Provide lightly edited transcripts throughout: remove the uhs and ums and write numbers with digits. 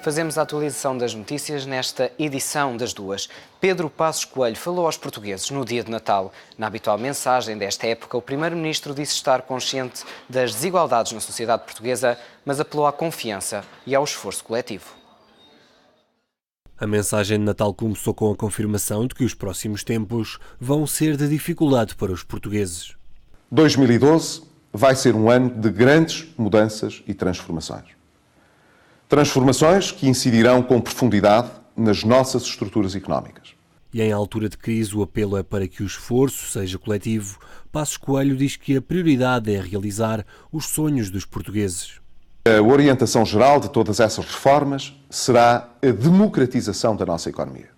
Fazemos a atualização das notícias nesta edição das duas. Pedro Passos Coelho falou aos portugueses no dia de Natal. Na habitual mensagem desta época, o primeiro-ministro disse estar consciente das desigualdades na sociedade portuguesa, mas apelou à confiança e ao esforço coletivo. A mensagem de Natal começou com a confirmação de que os próximos tempos vão ser de dificuldade para os portugueses. 2012 vai ser um ano de grandes mudanças e transformações. Transformações que incidirão com profundidade nas nossas estruturas económicas. E em altura de crise o apelo é para que o esforço seja coletivo. Passos Coelho diz que a prioridade é realizar os sonhos dos portugueses. A orientação geral de todas essas reformas será a democratização da nossa economia.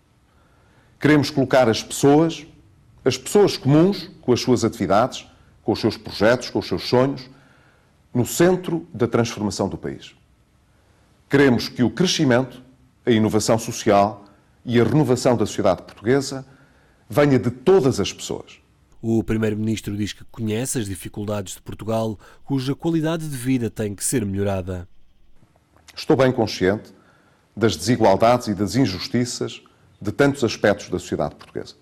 Queremos colocar as pessoas comuns, com as suas atividades, com os seus projetos, com os seus sonhos, no centro da transformação do país. Queremos que o crescimento, a inovação social e a renovação da sociedade portuguesa venha de todas as pessoas. O primeiro-ministro diz que conhece as dificuldades de Portugal, cuja qualidade de vida tem que ser melhorada. Estou bem consciente das desigualdades e das injustiças de tantos aspectos da sociedade portuguesa.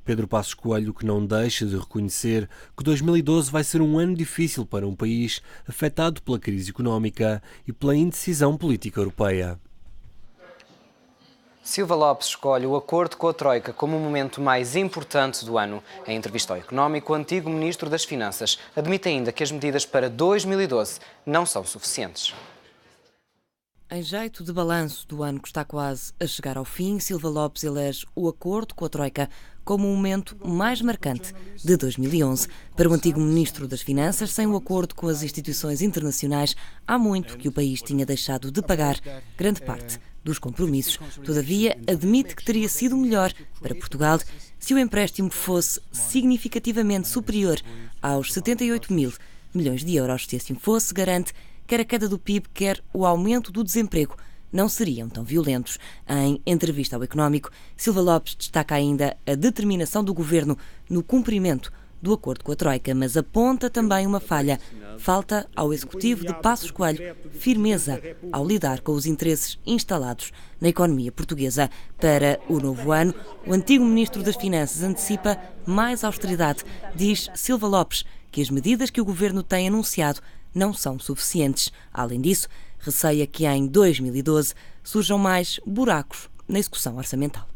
Pedro Passos Coelho que não deixa de reconhecer que 2012 vai ser um ano difícil para um país afetado pela crise económica e pela indecisão política europeia. Silva Lopes escolhe o acordo com a Troika como o momento mais importante do ano. Em entrevista ao Económico, o antigo Ministro das Finanças admite ainda que as medidas para 2012 não são suficientes. Em jeito de balanço do ano que está quase a chegar ao fim, Silva Lopes elege o acordo com a Troika como o momento mais marcante de 2011. Para o antigo Ministro das Finanças, sem o acordo com as instituições internacionais, há muito que o país tinha deixado de pagar grande parte dos compromissos. Todavia, admite que teria sido melhor para Portugal se o empréstimo fosse significativamente superior aos 78 mil milhões de euros. Se assim fosse, garante quer a queda do PIB, quer o aumento do desemprego não seriam tão violentos. Em entrevista ao Económico, Silva Lopes destaca ainda a determinação do Governo no cumprimento do acordo com a Troika, mas aponta também uma falha. Falta ao Executivo de Passos Coelho firmeza ao lidar com os interesses instalados na economia portuguesa. Para o novo ano, o antigo Ministro das Finanças antecipa mais austeridade. Diz Silva Lopes que as medidas que o Governo tem anunciado não são suficientes. Além disso, receia que em 2012 surjam mais buracos na execução orçamental.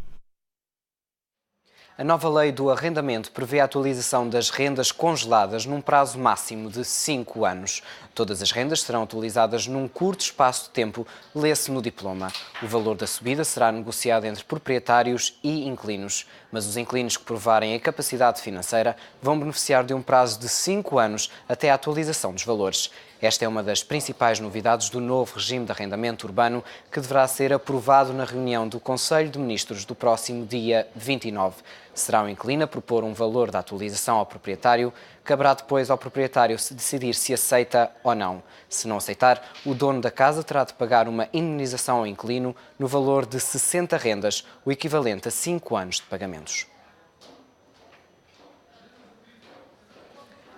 A nova lei do arrendamento prevê a atualização das rendas congeladas num prazo máximo de 5 anos. Todas as rendas serão atualizadas num curto espaço de tempo, lê-se no diploma. O valor da subida será negociado entre proprietários e inquilinos, mas os inquilinos que provarem a capacidade financeira vão beneficiar de um prazo de 5 anos até a atualização dos valores. Esta é uma das principais novidades do novo regime de arrendamento urbano que deverá ser aprovado na reunião do Conselho de Ministros do próximo dia 29. Será o inquilino a propor um valor da atualização ao proprietário. Caberá depois ao proprietário decidir se aceita ou não. Se não aceitar, o dono da casa terá de pagar uma indemnização ao inquilino no valor de 60 rendas, o equivalente a 5 anos de pagamentos.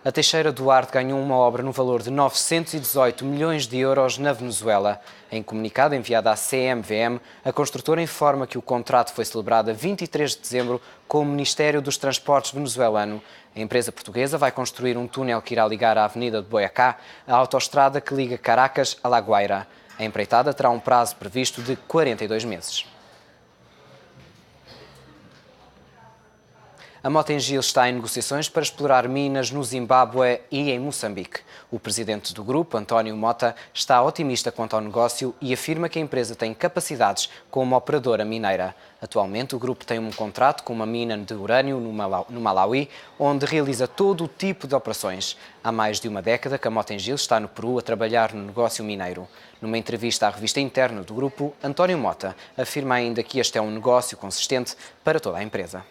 A Teixeira Duarte ganhou uma obra no valor de 918 milhões de euros na Venezuela. Em comunicado enviado à CMVM, a construtora informa que o contrato foi celebrado a 23 de dezembro com o Ministério dos Transportes venezuelano. A empresa portuguesa vai construir um túnel que irá ligar a Avenida de Boyacá à autoestrada que liga Caracas a La Guaira. A empreitada terá um prazo previsto de 42 meses. A Mota-Engil está em negociações para explorar minas no Zimbábue e em Moçambique. O presidente do grupo, António Mota, está otimista quanto ao negócio e afirma que a empresa tem capacidades como operadora mineira. Atualmente, o grupo tem um contrato com uma mina de urânio no Malawi, onde realiza todo o tipo de operações. Há mais de uma década que a Mota-Engil está no Peru a trabalhar no negócio mineiro. Numa entrevista à revista interna do grupo, António Mota afirma ainda que este é um negócio consistente para toda a empresa.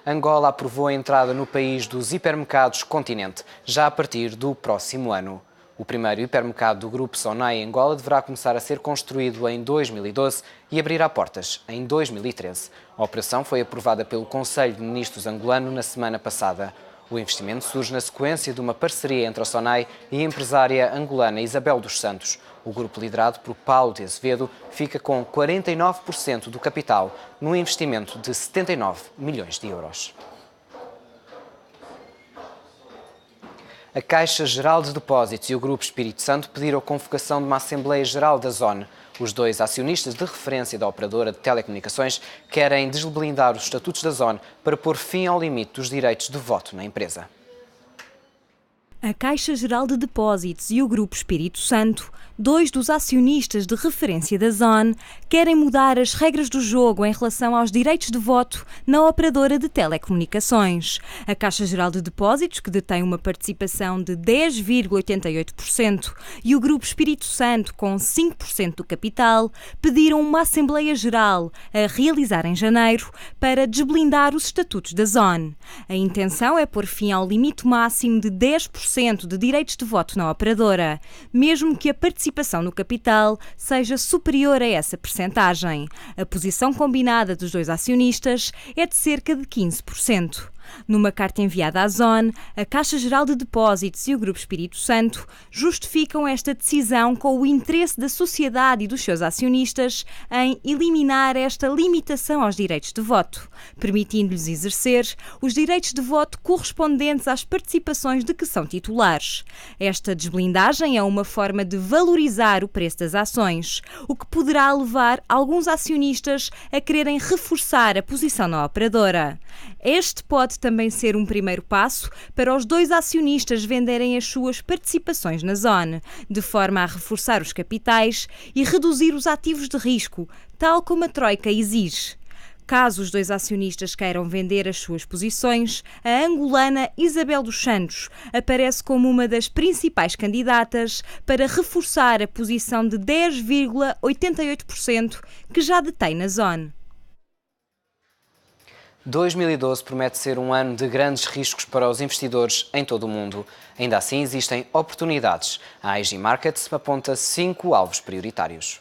Angola aprovou a entrada no país dos hipermercados Continente, já a partir do próximo ano. O primeiro hipermercado do grupo Sonai em Angola deverá começar a ser construído em 2012 e abrirá portas em 2013. A operação foi aprovada pelo Conselho de Ministros angolano na semana passada. O investimento surge na sequência de uma parceria entre a SONAI e a empresária angolana Isabel dos Santos. O grupo liderado por Paulo de Azevedo fica com 49% do capital, num investimento de 79 milhões de euros. A Caixa Geral de Depósitos e o Grupo Espírito Santo pediram a convocação de uma Assembleia Geral da Zone. Os dois acionistas de referência da operadora de telecomunicações querem desblindar os estatutos da Zone para pôr fim ao limite dos direitos de voto na empresa. A Caixa Geral de Depósitos e o Grupo Espírito Santo, dois dos acionistas de referência da Zone, querem mudar as regras do jogo em relação aos direitos de voto na operadora de telecomunicações. A Caixa Geral de Depósitos, que detém uma participação de 10,88%, e o Grupo Espírito Santo, com 5% do capital, pediram uma Assembleia Geral a realizar em janeiro para desblindar os estatutos da Zone. A intenção é pôr fim ao limite máximo de 10% de direitos de voto na operadora, mesmo que a participação no capital seja superior a essa percentagem. A posição combinada dos dois acionistas é de cerca de 15%. Numa carta enviada à Zone, a Caixa Geral de Depósitos e o Grupo Espírito Santo justificam esta decisão com o interesse da sociedade e dos seus acionistas em eliminar esta limitação aos direitos de voto, permitindo-lhes exercer os direitos de voto correspondentes às participações de que são titulares. Esta desblindagem é uma forma de valorizar o preço das ações, o que poderá levar alguns acionistas a quererem reforçar a posição na operadora. Este pode também ser um primeiro passo para os dois acionistas venderem as suas participações na Zone, de forma a reforçar os capitais e reduzir os ativos de risco, tal como a Troika exige. Caso os dois acionistas queiram vender as suas posições, a angolana Isabel dos Santos aparece como uma das principais candidatas para reforçar a posição de 10,88% que já detém na Zone. 2012 promete ser um ano de grandes riscos para os investidores em todo o mundo. Ainda assim, existem oportunidades. A IG Markets aponta 5 alvos prioritários.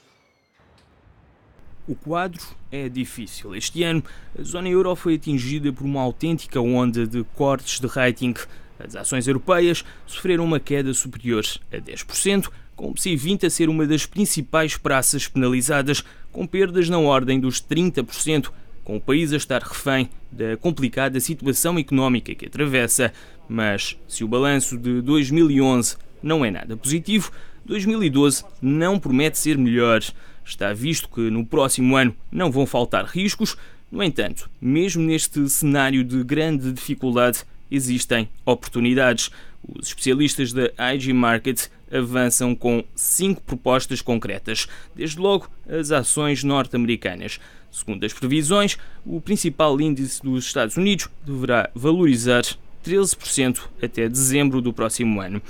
O quadro é difícil. Este ano, a zona euro foi atingida por uma autêntica onda de cortes de rating. As ações europeias sofreram uma queda superior a 10%, com o MSCI 20 a ser uma das principais praças penalizadas, com perdas na ordem dos 30%, com o país a estar refém da complicada situação económica que atravessa. Mas, se o balanço de 2011 não é nada positivo, 2012 não promete ser melhor. Está visto que no próximo ano não vão faltar riscos. No entanto, mesmo neste cenário de grande dificuldade, existem oportunidades. Os especialistas da IG Market avançam com 5 propostas concretas. Desde logo, as ações norte-americanas. Segundo as previsões, o principal índice dos Estados Unidos deverá valorizar 13% até dezembro do próximo ano.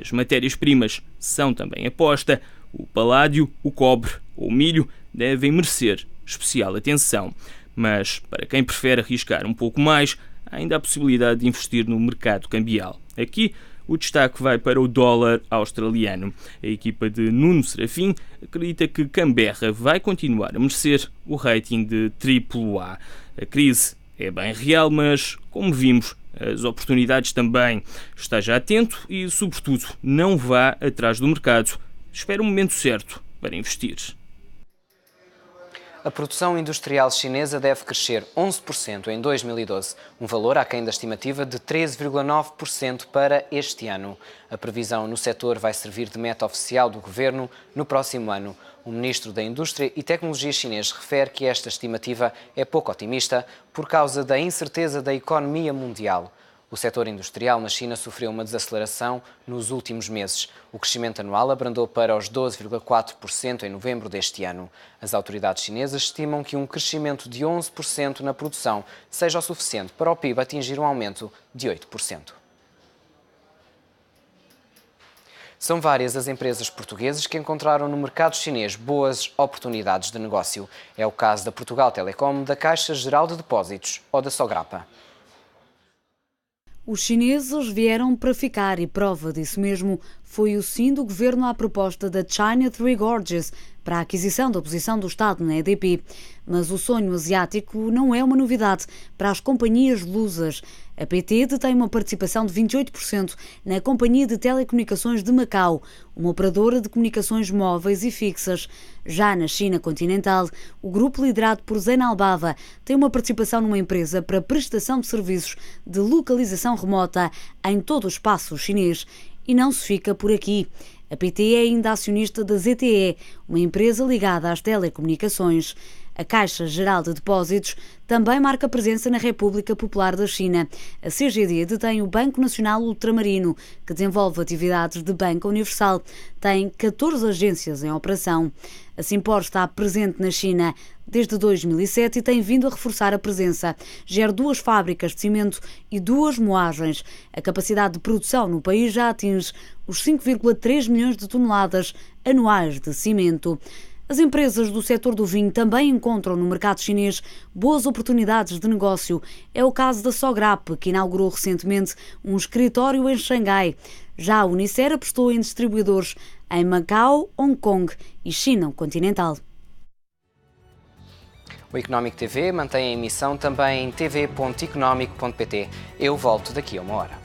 As matérias-primas são também aposta. O paládio, o cobre ou o milho devem merecer especial atenção. Mas, para quem prefere arriscar um pouco mais, há ainda a possibilidade de investir no mercado cambial. Aqui, o destaque vai para o dólar australiano. A equipa de Nuno Serafim acredita que Canberra vai continuar a merecer o rating de AAA. A crise é bem real, mas, como vimos, as oportunidades também. Esteja atento e, sobretudo, não vá atrás do mercado. Espere o momento certo para investir. A produção industrial chinesa deve crescer 11% em 2012, um valor aquém da estimativa de 13,9% para este ano. A previsão no setor vai servir de meta oficial do governo no próximo ano. O ministro da Indústria e Tecnologia chinês refere que esta estimativa é pouco otimista por causa da incerteza da economia mundial. O setor industrial na China sofreu uma desaceleração nos últimos meses. O crescimento anual abrandou para os 12,4% em novembro deste ano. As autoridades chinesas estimam que um crescimento de 11% na produção seja o suficiente para o PIB atingir um aumento de 8%. São várias as empresas portuguesas que encontraram no mercado chinês boas oportunidades de negócio. É o caso da Portugal Telecom, da Caixa Geral de Depósitos ou da Sograpa. Os chineses vieram para ficar e prova disso mesmo foi o sim do governo à proposta da China Three Gorges para a aquisição da posição do Estado na EDP. Mas o sonho asiático não é uma novidade para as companhias lusas. A PT detém uma participação de 28% na Companhia de Telecomunicações de Macau, uma operadora de comunicações móveis e fixas. Já na China continental, o grupo liderado por Zen Albava tem uma participação numa empresa para prestação de serviços de localização remota em todo o espaço chinês. E não se fica por aqui. A PT é ainda acionista da ZTE, uma empresa ligada às telecomunicações. A Caixa Geral de Depósitos também marca presença na República Popular da China. A CGD detém o Banco Nacional Ultramarino, que desenvolve atividades de banca universal. Tem 14 agências em operação. A Simpor está presente na China desde 2007 e tem vindo a reforçar a presença. Gera 2 fábricas de cimento e 2 moagens. A capacidade de produção no país já atinge os 5,3 milhões de toneladas anuais de cimento. As empresas do setor do vinho também encontram no mercado chinês boas oportunidades de negócio. É o caso da Sograp, que inaugurou recentemente um escritório em Xangai. Já a Unicer apostou em distribuidores em Macau, Hong Kong e China continental. O Económico TV mantém a emissão também em tv.económico.pt. Eu volto daqui a uma hora.